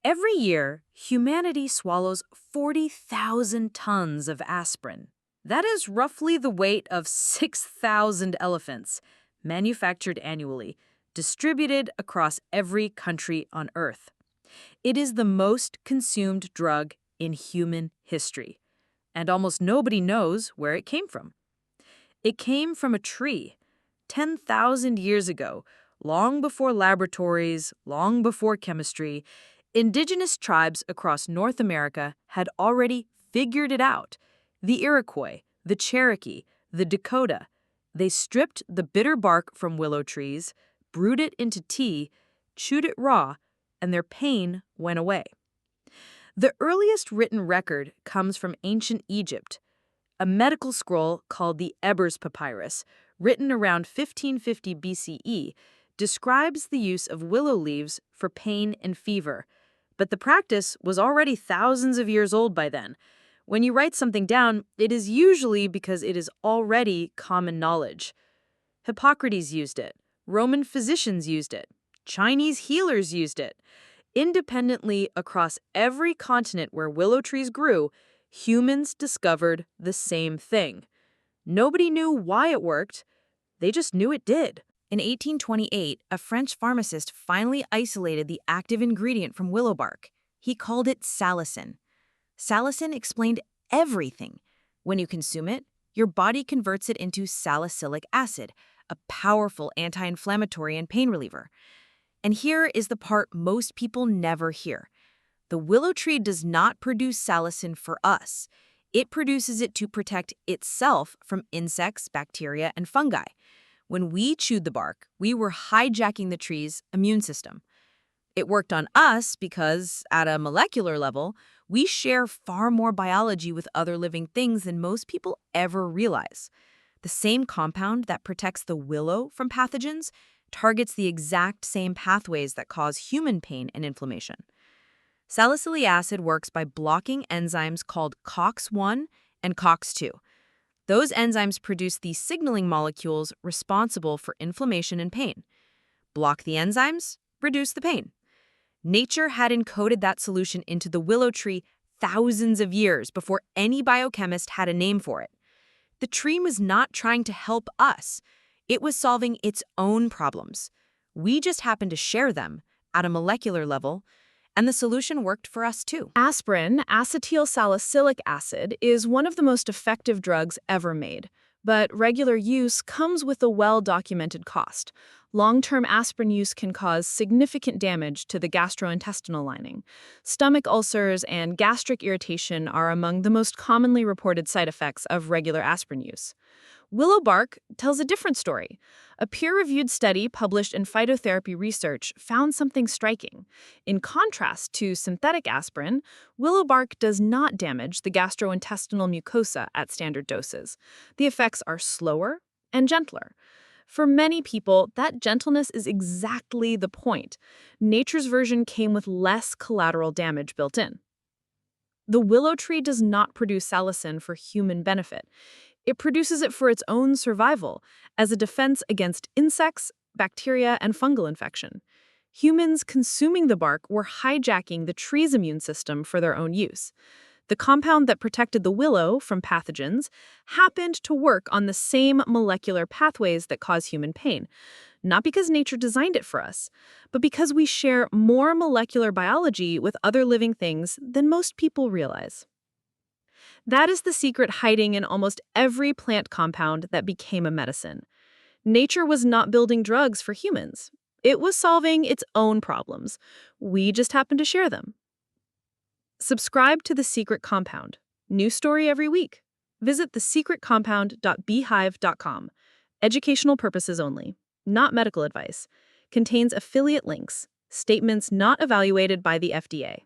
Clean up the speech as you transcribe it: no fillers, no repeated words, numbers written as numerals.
Every year, humanity swallows 40,000 tons of aspirin. That is roughly the weight of 6,000 elephants, manufactured annually, distributed across every country on Earth. It is the most consumed drug in human history, and almost nobody knows where it came from. It came from a tree 10,000 years ago, long before laboratories, long before chemistry. Indigenous tribes across North America had already figured it out. The Iroquois, the Cherokee, the Dakota. They stripped the bitter bark from willow trees, brewed it into tea, chewed it raw, and their pain went away. The earliest written record comes from ancient Egypt. A medical scroll called the Ebers Papyrus, written around 1550 BCE, describes the use of willow leaves for pain and fever. But the practice was already thousands of years old by then. When you write something down, it is usually because it is already common knowledge. Hippocrates used it. Roman physicians used it. Chinese healers used it. Independently across every continent where willow trees grew, humans discovered the same thing. Nobody knew why it worked. They just knew it did. In 1828, a French pharmacist finally isolated the active ingredient from willow bark. He called it salicin. Salicin explained everything. When you consume it, your body converts it into salicylic acid, a powerful anti-inflammatory and pain reliever. And here is the part most people never hear. The willow tree does not produce salicin for us. It produces it to protect itself from insects, bacteria, and fungi. When we chewed the bark, we were hijacking the tree's immune system. It worked on us because, at a molecular level, we share far more biology with other living things than most people ever realize. The same compound that protects the willow from pathogens targets the exact same pathways that cause human pain and inflammation. Salicylic acid works by blocking enzymes called COX-1 and COX-2. Those enzymes produce the signaling molecules responsible for inflammation and pain. Block the enzymes, reduce the pain. Nature had encoded that solution into the willow tree thousands of years before any biochemist had a name for it. The tree was not trying to help us. It was solving its own problems. We just happened to share them at a molecular level, and the solution worked for us too. Aspirin, acetyl salicylic acid, is one of the most effective drugs ever made, but regular use comes with a well-documented cost. Long-term aspirin use can cause significant damage to the gastrointestinal lining. Stomach ulcers and gastric irritation are among the most commonly reported side effects of regular aspirin use. Willow bark tells a different story. A peer-reviewed study published in Phytotherapy Research found something striking. In contrast to synthetic aspirin, willow bark does not damage the gastrointestinal mucosa at standard doses. The effects are slower and gentler. For many people, that gentleness is exactly the point. Nature's version came with less collateral damage built in. The willow tree does not produce salicin for human benefit. It produces it for its own survival, as a defense against insects, bacteria, and fungal infection. Humans consuming the bark were hijacking the tree's immune system for their own use. The compound that protected the willow from pathogens happened to work on the same molecular pathways that cause human pain, not because nature designed it for us, but because we share more molecular biology with other living things than most people realize. That is the secret hiding in almost every plant compound that became a medicine. Nature was not building drugs for humans. It was solving its own problems. We just happened to share them. Subscribe to The Secret Compound. New story every week. Visit thesecretcompound.beehive.com. Educational purposes only, not medical advice. Contains affiliate links. Statements not evaluated by the FDA.